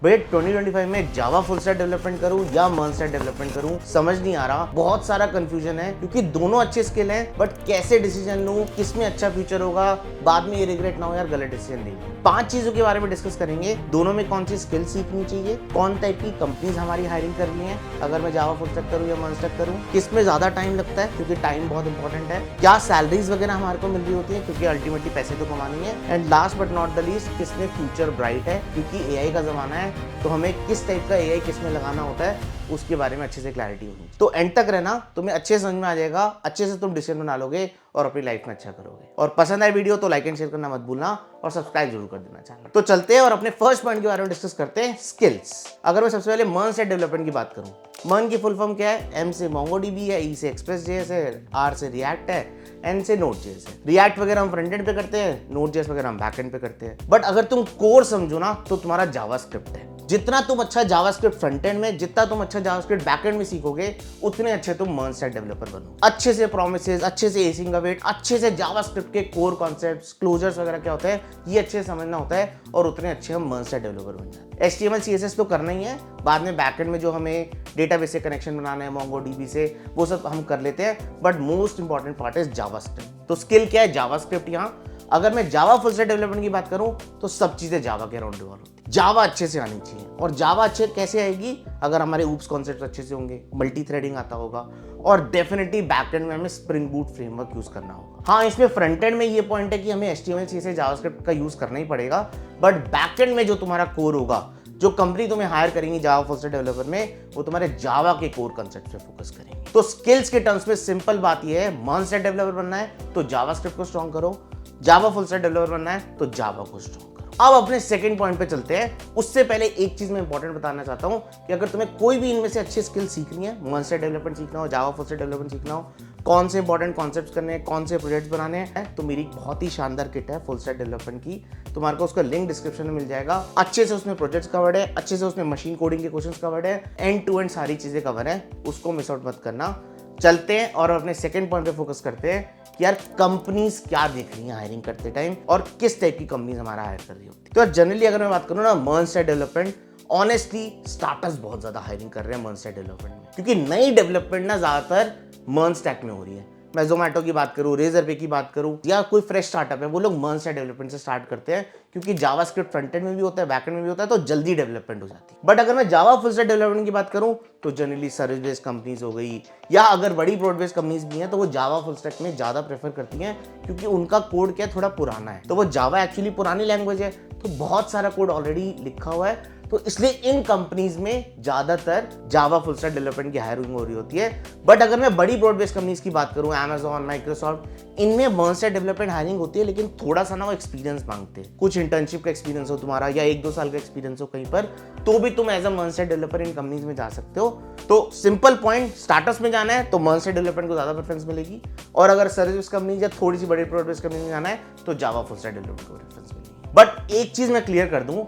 भाई 2025 में Java full stack development करूं या मर्न स्टैक डेवलपमेंट करूं समझ नहीं आ रहा। बहुत सारा कंफ्यूजन है क्योंकि दोनों अच्छे स्किल हैं, बट कैसे डिसीजन लूं, किसमें अच्छा फ्यूचर होगा, बाद में ये रिग्रेट ना हो यार गलत डिसीजन ले। 5 चीजों के बारे में डिस्कस करेंगे। दोनों में कौन सी स्किल सीखनी चाहिए, कौन टाइप की कंपनीज हमारी हायरिंग करनी है अगर मैं जावा फुल स्टैक करूं या मर्न स्टैक करूं, किसमें ज्यादा टाइम लगता है क्योंकि टाइम बहुत इंपॉर्टेंट है, क्या सैलरीज वगैरह हमारे को मिल रही होती है क्योंकि अल्टीमेटली पैसे तो कमानी है, and last but not the least किसमें फ्यूचर ब्राइट है क्योंकि एआई का जमाना है तो हमें किस टाइप का एआई किसमें लगाना होता है उसके बारे में अच्छे से क्लैरिटी होगी। तो एंड तक रहना, तुम्हें अच्छे समझ में आ जाएगा, अच्छे से तुम डिसीजन बना लोगे और अपनी लाइफ में अच्छा करोगे। और पसंद आए वीडियो तो लाइक एंड शेयर करना मत भूलना और सब्सक्राइब जरूर कर देना चैनल। तो चलते हैं और अपने फर्स्ट पॉइंट के बारे में डिस्कस करते हैं, स्किल्स। अगर मैं सबसे पहले मर्न स्टैक डेवलपमेंट की बात करूं, मर्न की फुल फॉर्म क्या है? एम से मोंगोडीबी है, ई से एक्सप्रेस.जेएस है, आर से रिएक्ट है, एन से नोड.जेएस है। रिएक्ट वगैरह हम फ्रंट एंड पे करते हैं, नोड.जेएस वगैरह हम बैक एंड पे करते हैं। बट अगर तुम कोर समझो ना तो तुम्हारा जावास्क्रिप्ट है। जितना तुम अच्छा जावास्क्रिप्ट फ्रंट एंड में, जितना तुम अच्छा जावास्क्रिप्ट बैक एंड में सीखोगे, उतने अच्छे तुम मर्न स्टैक डेवलपर बनो। अच्छे से प्रोमिसेस, अच्छे से एसिंग अवेट, अच्छे से जावास्क्रिप्ट के कोर कॉन्सेप्ट्स, क्लोजर्स वगैरह क्या होता है ये अच्छे से समझना होता है और उतने अच्छे हम मर्न स्टैक डेवलपर बन जाते हैं। HTML CSS तो करना ही है, बाद में बैक एंड में जो हमें डेटाबेस से कनेक्शन बनाना है मोंगोडीबी से, वो सब हम कर लेते हैं, but most important part is JavaScript. तो स्किल क्या है? जावास्क्रिप्ट। यहाँ अगर मैं जावा फुल स्टैक डेवलपमेंट की बात करूं तो सब चीजें जावा के अराउंड डिवॉल्व होती है। जावा अच्छे से आनी चाहिए, और जावा अच्छे कैसे आएगी? अगर हमारे ऊप्स कॉन्सेप्ट अच्छे से होंगे, मल्टी थ्रेडिंग आता होगा, और डेफिनेटली बैकएंड में हमें स्प्रिंग बूट फ्रेमवर्क यूज करना होगा। हाँ, इसमें फ्रंट एंड में ये पॉइंट है कि हमें HTML CSS जावास्क्रिप्ट का यूज करना ही पड़ेगा, बट बैकएंड में जो तुम्हारा कोर होगा, जो कंपनी तुम्हें हायर करेंगी जावा फुल स्टैक डेवलपर में, वो तुम्हारे जावा के कोर कंसेप्ट पे फोकस करेंगे। तो स्किल्स के टर्म्स में सिंपल बात ये है, मर्न स्टैक डेवलपर बनना है तो जावास्क्रिप्ट को स्ट्रॉन्ग करो, जावा फुल स्टैक डेवलपर बनना है तो जावा को स्ट्रॉन्ग करो। अब अपने सेकंड पॉइंट पे चलते हैं। उससे पहले एक चीज मैं इंपॉर्टेंट बताना चाहता हूं कि अगर तुम्हें कोई भी इनमें से अच्छी स्किल सीखनी है, मर्न स्टैक डेवलपमेंट सीखना हो, जावा फुल स्टैक डेवलपमेंट सीखना हो, कौन से इंपॉर्टेंट कॉन्सेप्ट्स करने हैं, कौन से प्रोजेक्ट्स बनाने हैं, तो मेरी बहुत ही शानदार किट है फुल स्टैक डेवलपमेंट की। तुम्हारे को उसका लिंक डिस्क्रिप्शन में मिल जाएगा। अच्छे से उसमें प्रोजेक्ट्स कवर्ड है, अच्छे से उसमें मशीन कोडिंग के क्वेश्चंस कवर्ड है, एंड टू एंड सारी चीजें कवर है, उसको मिस आउट मत करना। चलते हैं और अपने सेकंड पॉइंट पे फोकस करते हैं कि यार कंपनीज क्या देख रही हैं हायरिंग करते टाइम और किस टाइप की कंपनीज हमारा हायर कर रही होती है। तो जनरली अगर मैं बात करूं ना MERN stack development, honestly startups बहुत ज्यादा हायरिंग कर रहे हैं मर्न स्टैक डेवलपमेंट में, क्योंकि नई डेवलपमेंट ना ज्यादातर मर्न स्टैक में हो रही है। मैं जोमेटो की बात करूं, रेजर पे की बात करूं, या कोई फ्रेश स्टार्टअप है, वो लोग मर्न स्टैक डेवलपमेंट से स्टार्ट करते हैं क्योंकि जावास्क्रिप्ट फ्रंट एंड में भी होता है, बैक एंड में भी होता है, तो जल्दी डेवलपमेंट हो जाती है। बट अगर मैं जावा फुल स्टैक डेवलपमेंट की बात करूं तो जनरली सर्विस बेस्ड कंपनीज हो गई, या अगर बड़ी ब्रॉड बेस्ड कंपनीज भी हैं तो वो जावा फुल स्टैक में ज्यादा प्रेफर करती हैं क्योंकि उनका कोड क्या थोड़ा पुराना है। तो वो जावा एक्चुअली पुरानी लैंग्वेज है, तो बहुत सारा कोड ऑलरेडी लिखा हुआ है, तो इसलिए इन कंपनीज में ज्यादातर जावा फुल स्टैक डेवलपमेंट की हायरिंग हो रही होती है। बट अगर मैं बड़ी ब्रॉड बेस्ड कंपनीज की बात करूं, Amazon, माइक्रोसॉफ्ट, इनमें मर्न स्टैक डेवलपमेंट हायरिंग होती है, लेकिन थोड़ा सा ना वो एक्सपीरियंस मांगते हैं। कुछ इंटर्नशिप का एक्सपीरियंस हो तुम्हारा, या 1-2 साल का एक्सपीरियंस हो कहीं पर, तो भी तुम as a MERN stack developer in companies में जा सकते हो। तो सिंपल पॉइंट, स्टार्टअप्स में जाना है तो मर्न स्टैक डेवलपमेंट को ज्यादा प्रेफरेंस मिलेगी, और अगर सर्विस कंपनी या थोड़ी सी बड़ी ब्रॉड बेस्ड कंपनी में जाना है तो जावा फुल स्टैक डेवलपमेंट को प्रेफरेंस मिलेगी। बट एक चीज मैं क्लियर कर दूं,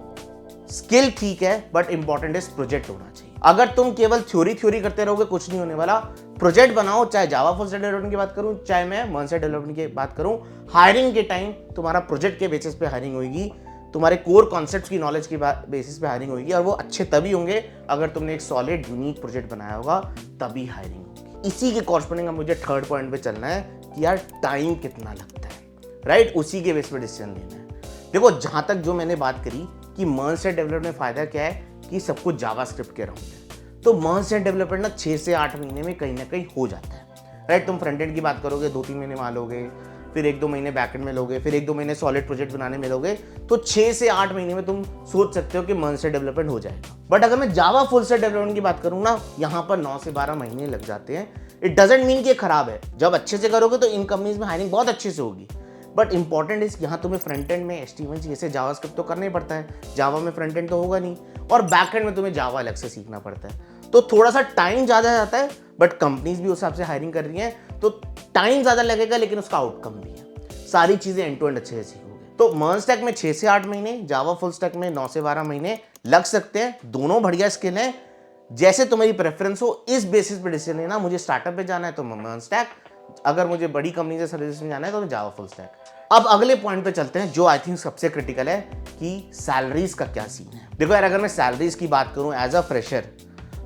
स्किल ठीक है बट इंपॉर्टेंट इज प्रोजेक्ट होना चाहिए। अगर तुम केवल थ्योरी करते रहोगे कुछ नहीं होने वाला। प्रोजेक्ट बनाओ, चाहे जावा फुल स्टैक डेवलपमेंट की बात करूं, चाहे मैं मर्न स्टैक डेवलपमेंट की बात करूं, हायरिंग के टाइम तुम्हारा प्रोजेक्ट के बेसिस पे हायरिंग होगी, तुम्हारे कोर कॉन्सेप्ट्स की नॉलेज की बेसिस पे हायरिंग होगी, और वो अच्छे तभी होंगे अगर तुमने एक सॉलिड यूनिक प्रोजेक्ट बनाया होगा, तभी हायरिंग होगी। इसी के कॉरस्पॉन्डिंग मुझे थर्ड पॉइंट पे चलना है कि यार टाइम कितना लगता है, राइट? उसी के बेस पे डिसीजन लेना है। देखो, जहां तक जो मैंने बात करी कि मर्न स्टैक डेवलपमेंट में फायदा क्या है कि सब कुछ जावास्क्रिप्ट के अराउंड है, तो मर्न स्टैक डेवलपमेंट ना 6 से 8 महीने में कहीं ना कहीं हो जाता है, राइट? तुम फ्रंट एंड की बात करोगे 2-3 महीने में लोगे, फिर 1-2 महीने बैक एंड में लोगे, फिर 1-2 महीने सॉलिड प्रोजेक्ट बनाने में लोगे, तो 6 से 8 महीने में तुम सोच सकते हो कि मर्न स्टैक डेवलपमेंट हो जाएगा। बट अगर मैं जावा फुल स्टैक डेवलपमेंट की बात करूँ ना, यहाँ पर 9 से 12 महीने लग जाते हैं। इट डजंट मीन कि खराब है, जब अच्छे से करोगे तो इन कंपनीज में हायरिंग बहुत अच्छे से होगी। बट इंपॉर्टेंट इज यहाँ तुम्हें फ्रंट एंड में HTML जैसे जावास्क्रिप्ट तो करना ही पड़ता है, जावा में फ्रंट एंड तो होगा नहीं, और बैक एंड में तुम्हें जावा अलग से सीखना पड़ता है, तो थोड़ा सा टाइम ज्यादा जाता है। बट कंपनीज भी उस हिसाब से हायरिंग कर रही हैं, तो टाइम ज्यादा लगेगा लेकिन उसका आउटकम भी है, सारी चीजें एंड टू एंड अच्छे से सीखोगे। तो मर्न स्टैक में 6 से 8 महीने, जावा फुल स्टैक में 9 से 12 महीने लग सकते हैं। दोनों बढ़िया स्किल है, जैसे तुम्हारी प्रेफरेंस हो इस बेसिस पे डिसीजन लेना। मुझे स्टार्टअप पे जाना है तो मर्न स्टैक, अगर मुझे बड़ी कंपनी से सर्विस में जाना है तो जावा फुल स्टैक। अब अगले पॉइंट पे चलते हैं जो आई थिंक सबसे क्रिटिकल है कि सैलरीज का क्या सीन है। देखो यार, अगर मैं सैलरीज की बात करूं एज अ फ्रेशर,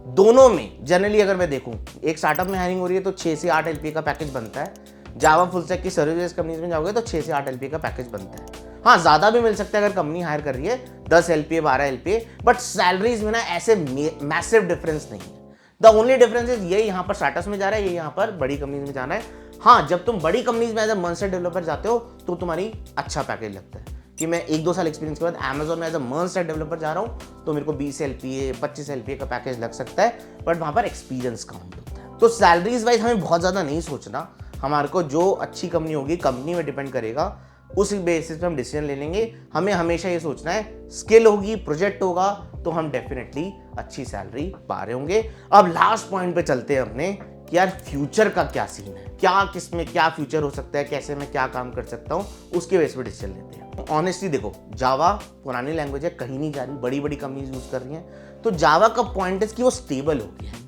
दोनों में जनरली अगर मैं देखूं, एक स्टार्टअप में हायरिंग हो रही है तो 6 से 8 एलपीए का पैकेज बनता है। जावा फुल स्टैक की सर्विसेज कंपनीज में जाओगे तो 6 से 8 एलपीए का पैकेज बनता है। हाँ, ज्यादा भी मिल सकता है अगर कंपनी हायर कर रही है, 10 एलपीए 12 एलपीए, बट सैलरीज में ना ऐसे मैसिव डिफरेंस नहीं है। द ओनली डिफरेंस इज ये यहाँ पर स्टार्टअप्स में जा रहा है, ये यहाँ पर बड़ी कंपनीज में जाना है। हाँ, जब तुम बड़ी कंपनीज में एज अ मंस्टर डेवलपर जाते हो तो तुम्हारी अच्छा पैकेज लगता है कि मैं 1-2 साल एक्सपीरियंस के बाद अमेजोन में एज अ मंस्टर डेवलपर जा रहा हूँ तो मेरे को 20 एलपीए 25 एलपीए का पैकेज लग सकता है, बट वहाँ पर एक्सपीरियंस काउंट होता है। तो सैलरीज वाइज हमें बहुत ज़्यादा नहीं सोचना, हमारे को जो अच्छी कंपनी होगी कंपनी में डिपेंड करेगा, उस बेसिस पे हम डिसीजन ले लेंगे। हमें हमेशा ये सोचना है स्किल होगी, प्रोजेक्ट होगा तो हम डेफिनेटली अच्छी सैलरी पा रहे होंगे। अब लास्ट पॉइंट पे चलते हैं अपने कि यार फ्यूचर का क्या सीन है, क्या किसमें क्या फ्यूचर हो सकता है, कैसे मैं क्या काम कर सकता हूँ, उसके बेस पे डिसीजन लेते हैं। ऑनेस्टली देखो, जावा पुरानी लैंग्वेज है, कहीं नहीं जा रही, बड़ी बड़ी कंपनीज यूज कर रही हैं, तो जावा का पॉइंट है कि वो स्टेबल हो गया है।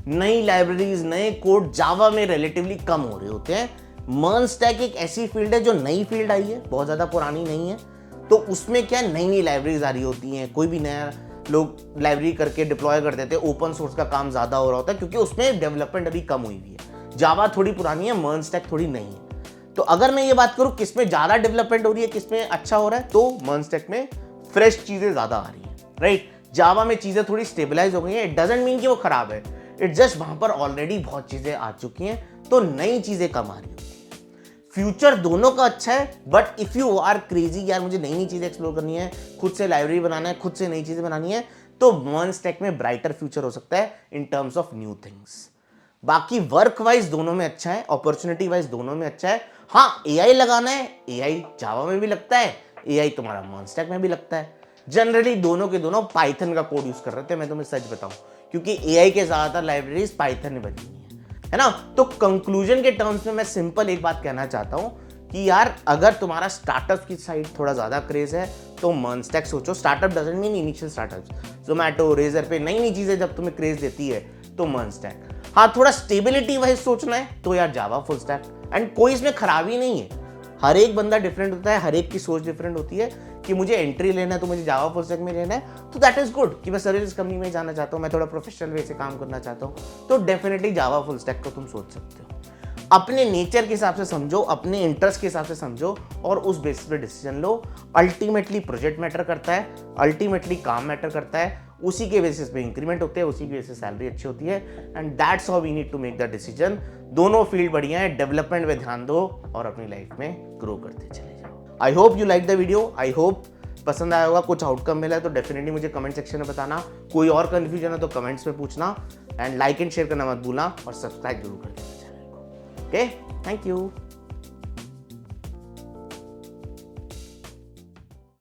नई लाइब्रेरीज, नए कोड जावा में रिलेटिवली कम हो रहे होते हैं। मर्न स्टैक एक ऐसी फील्ड है जो नई फील्ड आई है, बहुत ज़्यादा पुरानी नहीं है, तो उसमें क्या नई नई लाइब्रेरीज आ रही होती हैं, कोई भी नया लोग लाइब्रेरी करके डिप्लॉय कर देते हैं, ओपन सोर्स का काम ज़्यादा हो रहा होता है क्योंकि उसमें डेवलपमेंट अभी कम हुई हुई है। जावा थोड़ी पुरानी है, मर्न स्टैक थोड़ी नई है। तो अगर मैं ये बात करूँ किसमें ज़्यादा डेवलपमेंट हो रही है, किसमें अच्छा हो रहा है, तो मर्न स्टैक में फ्रेश चीज़ें ज़्यादा आ रही है, राइट। जावा में चीज़ें थोड़ी स्टेबलाइज हो गई हैं, इट डजंट मीन कि वो खराब है, इट जस्ट वहाँ पर ऑलरेडी बहुत चीज़ें आ चुकी हैं, तो नई चीज़ें कम आ रही होती हैं। फ्यूचर दोनों का अच्छा है, but if you are crazy यार मुझे नई नई चीजें एक्सप्लोर करनी है, खुद से लाइब्रेरी बनाना है, खुद से नई चीजें बनानी है, तो मर्न स्टैक में ब्राइटर फ्यूचर हो सकता है in terms of new things. बाकी वर्क वाइज दोनों में अच्छा है, अपॉर्चुनिटी वाइज दोनों में अच्छा है। हाँ, एआई लगाना है, एआई जावा में भी लगता है, एआई तुम्हारा मर्न स्टैक में भी लगता है। जनरली दोनों के दोनों पाइथन का कोड यूज कर रहे थे, मैं तुम्हें सच बताऊं, क्योंकि एआई के ज्यादातर लाइब्रेरीज पाइथन में बनी हुई है ना। तो कंक्लूजन के टर्म्स में मैं सिंपल एक बात कहना चाहता हूं कि यार अगर तुम्हारा स्टार्टअप की साइड थोड़ा ज्यादा क्रेज है तो मर्न स्टैक सोचो। Startup doesn't mean initial startups, Zomato Razorpay नई नई चीजें जब तुम्हें क्रेज देती है तो मर्न स्टैक। हाँ, थोड़ा स्टेबिलिटी वाइज सोचना है तो यार जावा फुल स्टैक, एंड कोई इसमें खराबी नहीं है। हर एक बंदा डिफरेंट होता है, हर एक की सोच डिफरेंट होती है कि मुझे एंट्री लेना है तो मुझे जावा फुल स्टैक में लेना है, तो दैट इज गुड कि मैं सर्विस कंपनी में जाना चाहता हूँ, मैं थोड़ा प्रोफेशनल वे से काम करना चाहता हूँ, तो डेफिनेटली जावा फुल स्टैक को तुम सोच सकते हो। अपने नेचर के हिसाब से समझो, अपने इंटरेस्ट के हिसाब से समझो और उस बेसिस पे डिसीजन लो। अल्टीमेटली प्रोजेक्ट मैटर करता है, अल्टीमेटली काम मैटर करता है, उसी के बेसिस पे इंक्रीमेंट होते हैं, उसी की बेसिस सैलरी अच्छी होती है, and that's how we need to make the decision. दोनों फील्ड बढ़िया है, डेवलपमेंट पे ध्यान दो और अपनी लाइफ में ग्रो करते चले जाओ। I hope you like the video, I hope पसंद आया होगा, कुछ आउटकम मिला है तो डेफिनेटली मुझे कमेंट सेक्शन में बताना। कोई और कंफ्यूजन है तो कमेंट्स में पूछना, एंड लाइक एंड शेयर करना मत भूलना और सब्सक्राइब जरूर कर देना चैनल को। Okay, thank you.